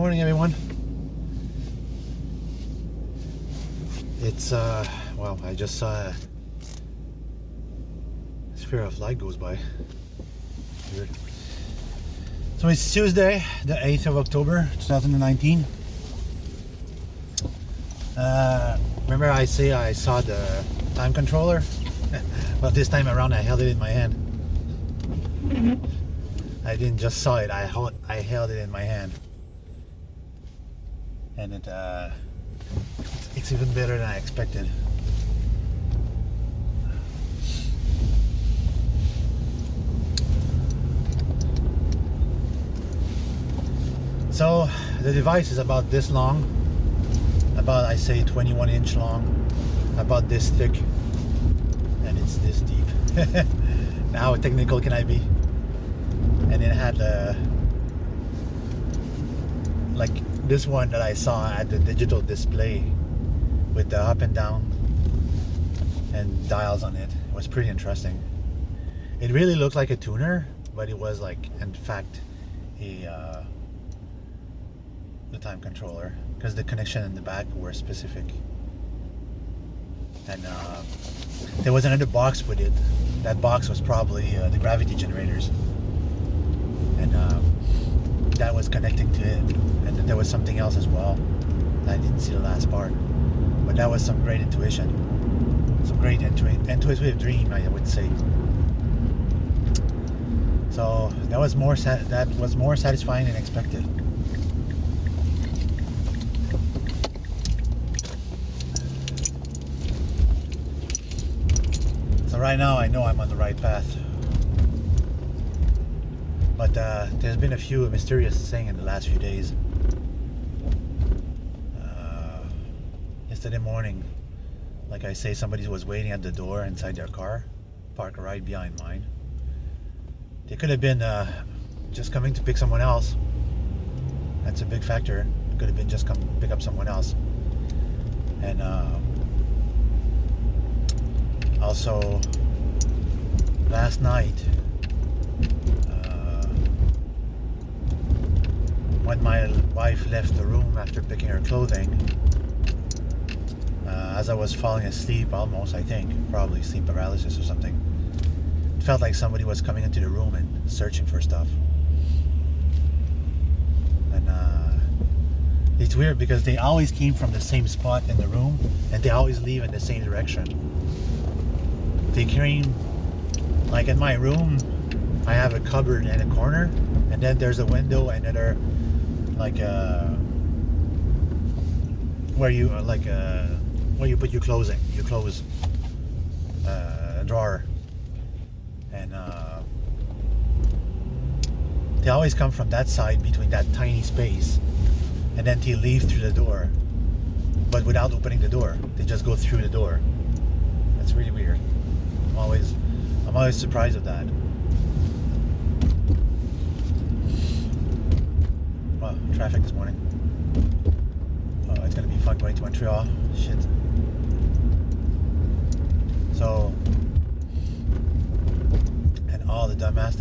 morning, everyone. It's well, I just saw a sphere of light goes by. Weird. So it's Tuesday, the 8th of October 2019. Remember I say I saw the time controller? Well, this time around I held it in my hand. I didn't just saw it, I held it in my hand. And it's even better than I expected. So the device is about this long, about I say 21-inch long, about this thick, and it's this deep. How technical can I be? And it had like this one that I saw at the digital display with the up and down and dials on it. It was pretty interesting. It really looked like a tuner, but it was like in fact the time controller, because the connection in the back were specific. And there was another box with it. That box was probably the gravity generators, and that was connecting to it. And there was something else as well. I didn't see the last part, but that was some great intuition, some great intuitive dream, I would say. So that was more satisfying than expected. So right now I know I'm on the right path, but there's been a few mysterious things in the last few days. Yesterday morning, like I say, somebody was waiting at the door inside their car, parked right behind mine. They could have been just coming to pick someone else. That's a big factor. Could have been just come pick up someone else. And also last night, when my wife left the room after picking her clothing, as I was falling asleep, almost, I think, probably sleep paralysis or something, it felt like somebody was coming into the room and searching for stuff. And it's weird because they always came from the same spot in the room, and they always leave in the same direction. They came, like in my room, I have a cupboard in a corner, and then there's a window and another, like where you where you put your clothing, you close a drawer, and they always come from that side between that tiny space, and then they leave through the door, but without opening the door. They just go through the door. That's really weird. I'm always surprised at that. Wow, traffic this morning. Oh, it's gonna be fun going to Montreal. Shit. So, and all the dumbass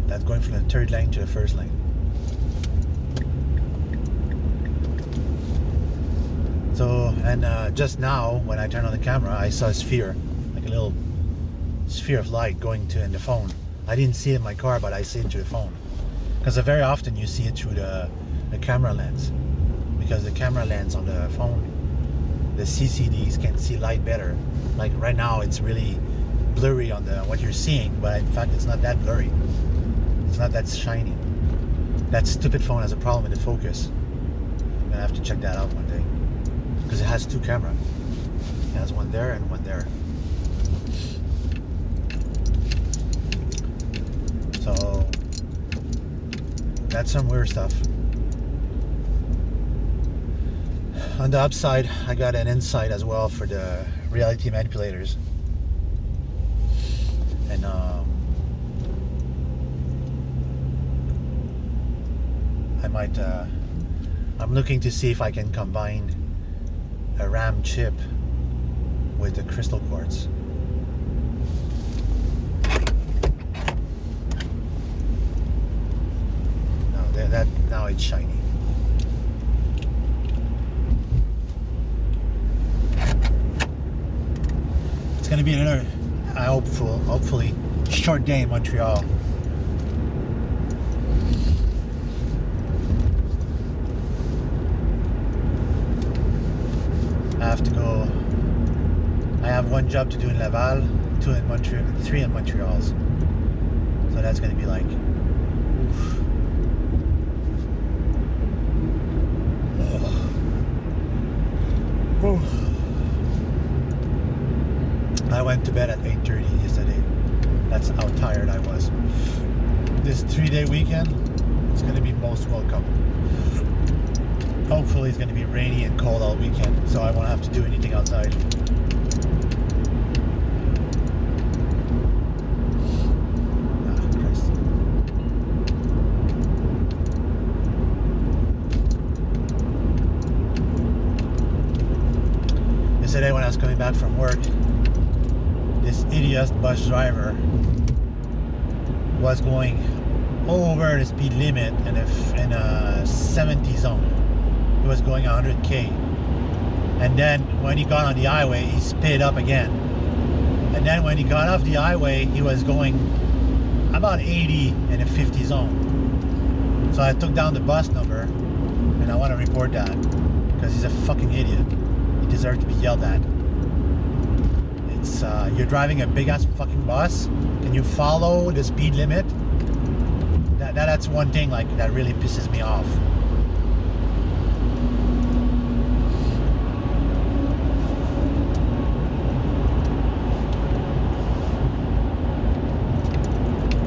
that's going from the third lane to the first lane. So, and just now when I turned on the camera, I saw a sphere, like a little sphere of light going to in the phone. I didn't see it in my car, but I see it through the phone, because very often you see it through the camera lens, because the camera lens on the phone, the CCDs can see light better. Like right now it's really blurry on what you're seeing, but in fact it's not that blurry, it's not that shiny. That stupid phone has a problem with the focus. I'm gonna have to check that out one day, because it has two cameras. It has one there and one there. So that's some weird stuff. On the upside, I got an insight as well for the reality manipulators. And I might I'm looking to see if I can combine a RAM chip with the crystal quartz. Now it's shiny. be another, hopefully, short day in Montreal. I have to go. I have one job to do in Laval, 2 in Montreal, 3 in Montreal. So that's gonna be like, oof. I went to bed at 8:30 yesterday. That's how tired I was. This 3-day weekend, it's gonna be most welcome. Hopefully it's gonna be rainy and cold all weekend, so I won't have to do anything outside. Yesterday when I was coming back from work, this idiot bus driver was going over the speed limit in a 70 zone. He was going 100k, and then when he got on the highway, he sped up again. And then when he got off the highway, he was going about 80 in a 50 zone. So I took down the bus number, and I want to report that because he's a fucking idiot. He deserves to be yelled at. It's you're driving a big ass fucking bus. Can you follow the speed limit? That's one thing like that really pisses me off.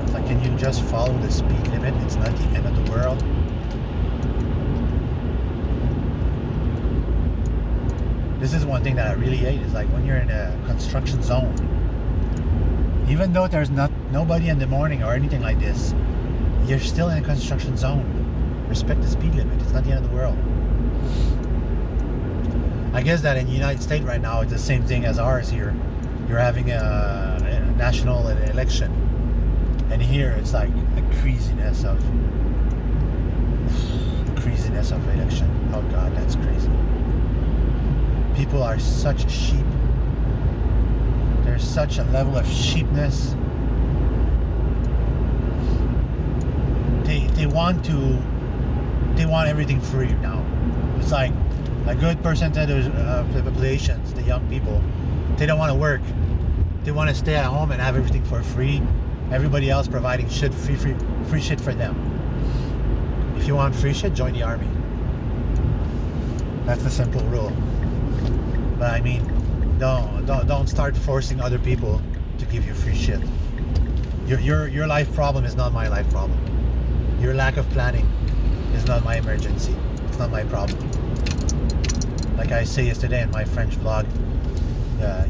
It's like, can you just follow the speed limit? It's not the end of the world. This is one thing that I really hate, is like when you're in a construction zone, even though there's nobody in the morning or anything like this, you're still in a construction zone. Respect the speed limit. It's not the end of the world. I guess that in the United States right now, it's the same thing as ours here. You're having a national election, and here it's like a craziness of election. Oh God, that's crazy. People are such sheep. There's such a level of sheepness. They want everything free now. It's like a good percentage of the populations, the young people, they don't want to work. They want to stay at home and have everything for free. Everybody else providing shit, free shit for them. If you want free shit, join the army. That's the simple rule. But I mean, don't start forcing other people to give you free shit. Your life problem is not my life problem. Your lack of planning is not my emergency. It's not my problem. Like I say yesterday in my French vlog,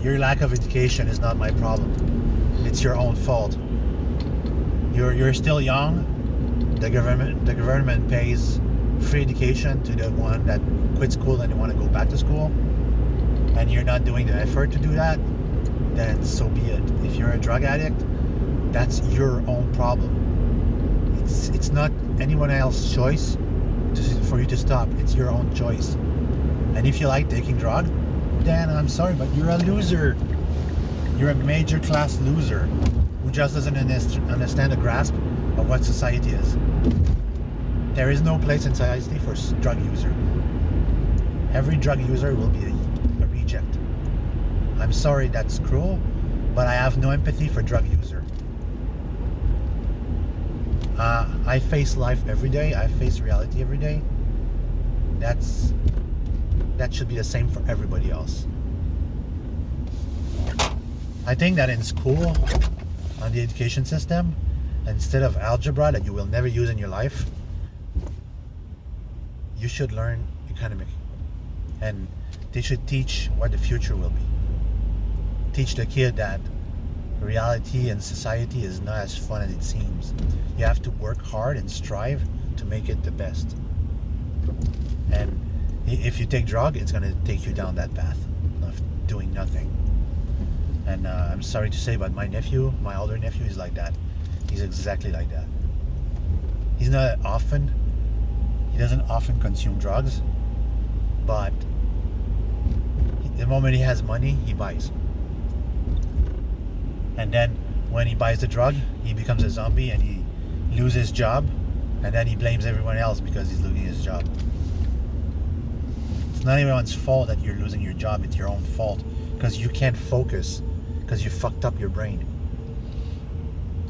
your lack of education is not my problem. It's your own fault. You're still young. The government pays free education to the one that quit school and they want to go back to school, and you're not doing the effort to do that, then so be it. If you're a drug addict, that's your own problem. It's not anyone else's choice for you to stop. It's your own choice. And if you like taking drugs, then I'm sorry, but you're a loser. You're a major class loser who just doesn't understand the grasp of what society is. There is no place in society for drug user. Every drug user will be a reject. I'm sorry, that's cruel, but I have no empathy for drug user. I face life every day. I face reality every day. That should be the same for everybody else. I think that in school, on the education system, instead of algebra that you will never use in your life, you should learn economics. And they should teach what the future will be. Teach the kid that reality and society is not as fun as it seems. You have to work hard and strive to make it the best. And if you take drug, it's going to take you down that path of doing nothing. And I'm sorry to say, but my older nephew is like that. He's exactly like that. He doesn't often consume drugs, but the moment he has money, he buys. And then when he buys the drug, he becomes a zombie and he loses his job, and then he blames everyone else because he's losing his job. It's not anyone's fault that you're losing your job. It's your own fault because you can't focus because you fucked up your brain.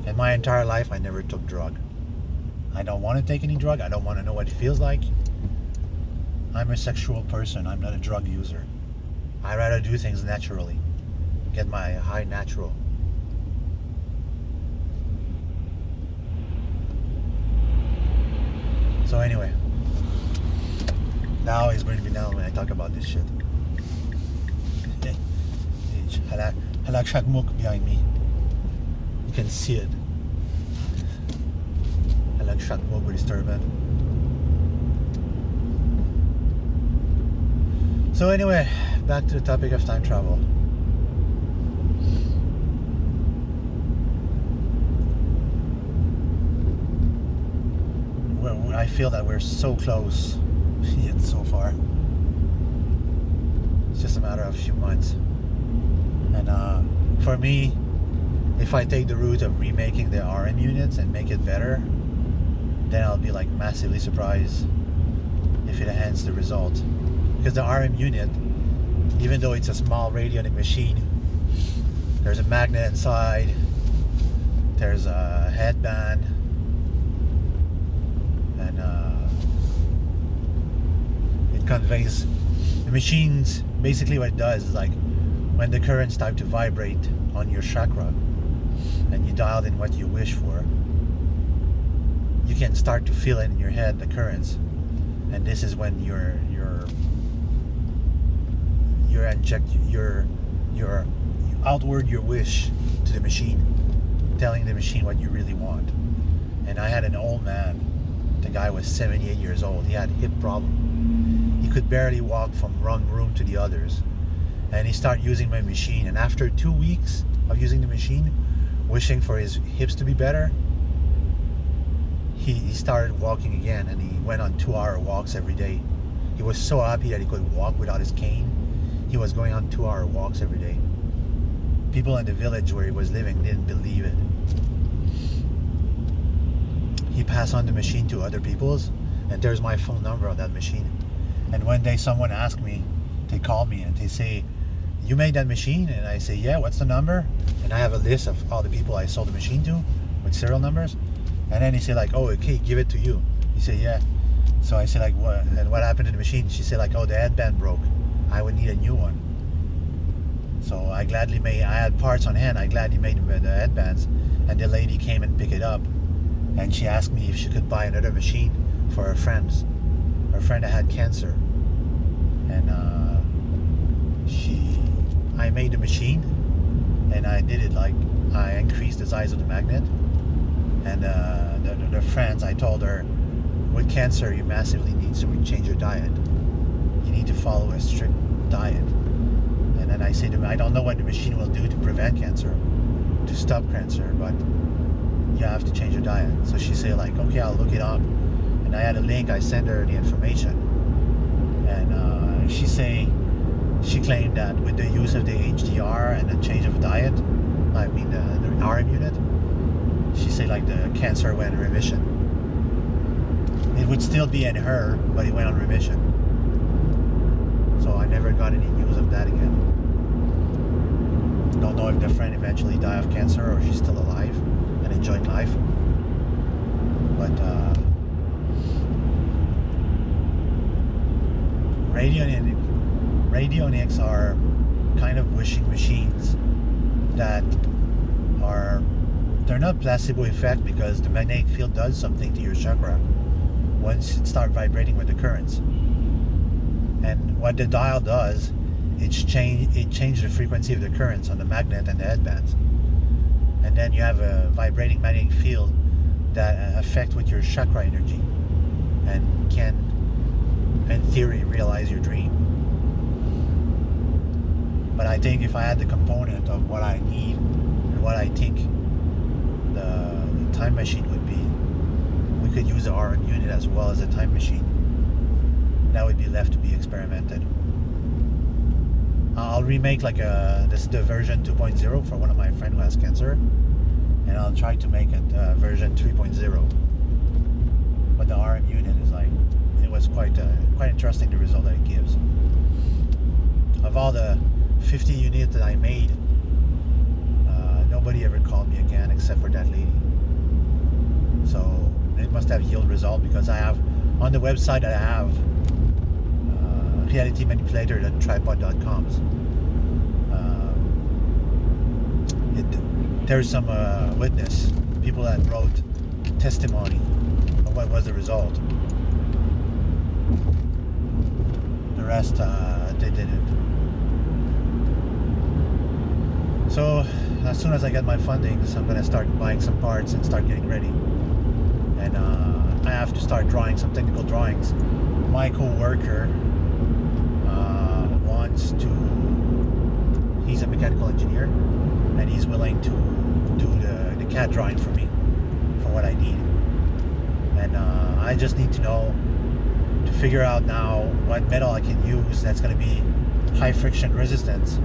In my entire life, I never took drug. I don't want to take any drug. I don't want to know what it feels like. I'm a sexual person. I'm not a drug user. I rather do things naturally. Get my high natural. So anyway, now it's going to be now when I talk about this shit. Halak Shakmuk behind me. You can see it. Halak Shakmuk with disturbance. So anyway, back to the topic of time travel. I feel that we're so close yet so far. It's just a matter of a few months. And for me, if I take the route of remaking the RM units and make it better, then I'll be like massively surprised if it enhances the result. Because the RM unit, even though it's a small radionic machine, there's a magnet inside, there's a headband, and it conveys the machines. Basically what it does is like when the currents start to vibrate on your chakra and you dialed in what you wish for, you can start to feel it in your head, the currents, and this is when you outward your wish to the machine, telling the machine what you really want. And I had an old man. The guy was 78 years old. He had a hip problem. He could barely walk from one room to the others. And he started using my machine. And after 2 weeks of using the machine, wishing for his hips to be better, he started walking again, and he went on 2-hour walks every day. He was so happy that he could walk without his cane. He was going on 2-hour walks every day. People in the village where he was living didn't believe it. He passed on the machine to other people's, and there's my phone number on that machine. And one day someone asked me, they call me and they say, "You made that machine?" And I say, "Yeah, what's the number?" And I have a list of all the people I sold the machine to with serial numbers. And then he said like, "Oh, okay, give it to you." He said, "Yeah." So I said like, "What? And what happened to the machine?" She said like, "Oh, the headband broke. I would need a new one." So I had parts on hand. I gladly made the headbands, and the lady came and picked it up. And she asked me if she could buy another machine for her friends. Her friend that had cancer. And I made the machine, and I did it like, I increased the size of the magnet. And the friends, I told her, with cancer, you massively need to change your diet. You need to follow a strict diet. And then I say to them, I don't know what the machine will do to prevent cancer, to stop cancer, but you have to change your diet. So she said like, okay, I'll look it up. And I had a link, I sent her the information. And she claimed that with the use of the HDR and the change of diet, I mean the RM unit, she said like the cancer went in remission. It would still be in her, but it went on remission. So I never got any news of that again. Don't know if the friend eventually died of cancer or she's still alive and enjoying life. But radionics are kind of wishing machines that they're not placebo effect, because the magnetic field does something to your chakra once it starts vibrating with the currents. And what the dial does, it changes the frequency of the currents on the magnet and the headbands. And then you have a vibrating magnetic field that affects with your chakra energy and can, in theory, realize your dream. But I think if I had the component of what I need and what I think the time machine would be, we could use the RM unit as well as a time machine. That would be left to be experimented. I'll remake like this is the version 2.0 for one of my friends who has cancer, and I'll try to make it version 3.0. But the RM unit is like, it was quite interesting, the result that it gives. Of all the 50 units that I made, nobody ever called me again except for that lady. So it must have yield result, because I have on the website I have realitymanipulator.tripod.coms. There's some witness, people that wrote testimony of what was the result. The rest they didn't. So as soon as I get my fundings, I'm gonna start buying some parts and start getting ready. And I have to start drawing some technical drawings. My co-worker wants to, he's a mechanical engineer, and he's willing to do the CAD drawing for me for what I need. And I just need to know, to figure out now what metal I can use that's going to be high friction resistance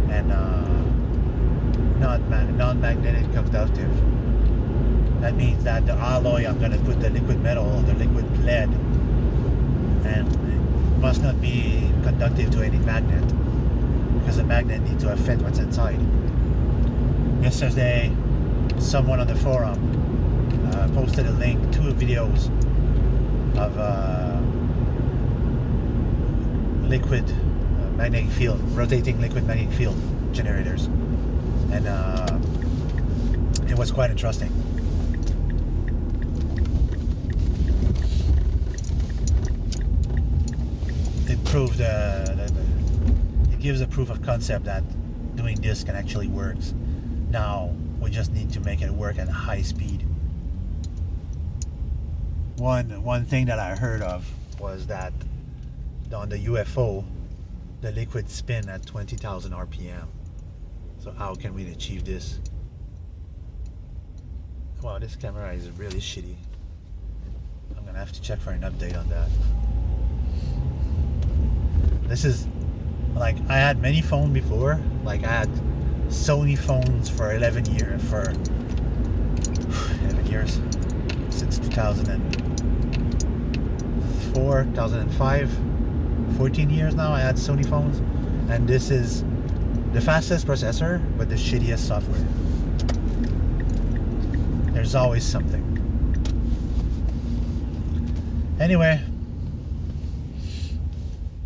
and non-magnetic conductive. That means that the alloy, I'm going to put the liquid metal, the liquid lead, and it must not be conductive to any magnet, because the magnet needs to affect what's inside. Yesterday, someone on the forum posted a link to videos of liquid magnetic field, rotating liquid magnetic field generators, and it was quite interesting. It proved it gives a proof of concept that doing this can actually work. Now we just need to make it work at high speed. One thing that I heard of was that on the UFO, the liquid spin at 20,000 RPM. So how can we achieve this? Wow, this camera is really shitty. I'm gonna have to check for an update on that. This is like, I had many phones before. Like I had Sony phones for 11 years, since 2004, 2005, 14 years now I had Sony phones, and this is the fastest processor but the shittiest software. There's always something. Anyway,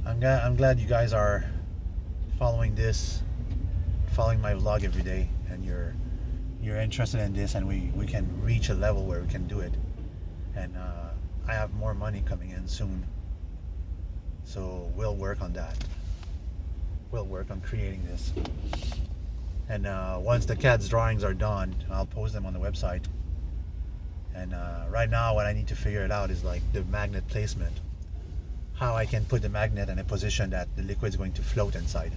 I'm glad you guys are following my vlog every day, and you're interested in this, and we can reach a level where we can do it. And I have more money coming in soon, so we'll work on that. We'll work on creating this, and once the CAD's drawings are done, I'll post them on the website. And right now what I need to figure it out is like the magnet placement, how I can put the magnet in a position that the liquid's going to float inside.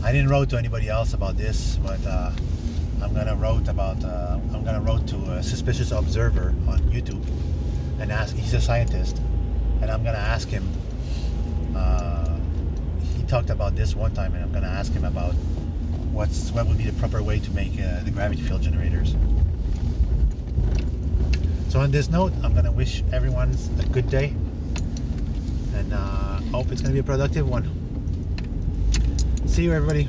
I didn't write to anybody else about this, but I'm gonna write to a suspicious observer on YouTube and ask. He's a scientist, and I'm gonna ask him. He talked about this one time, and I'm gonna ask him about what would be the proper way to make the gravity field generators. So on this note, I'm gonna wish everyone a good day, and hope it's gonna be a productive one. See you, everybody.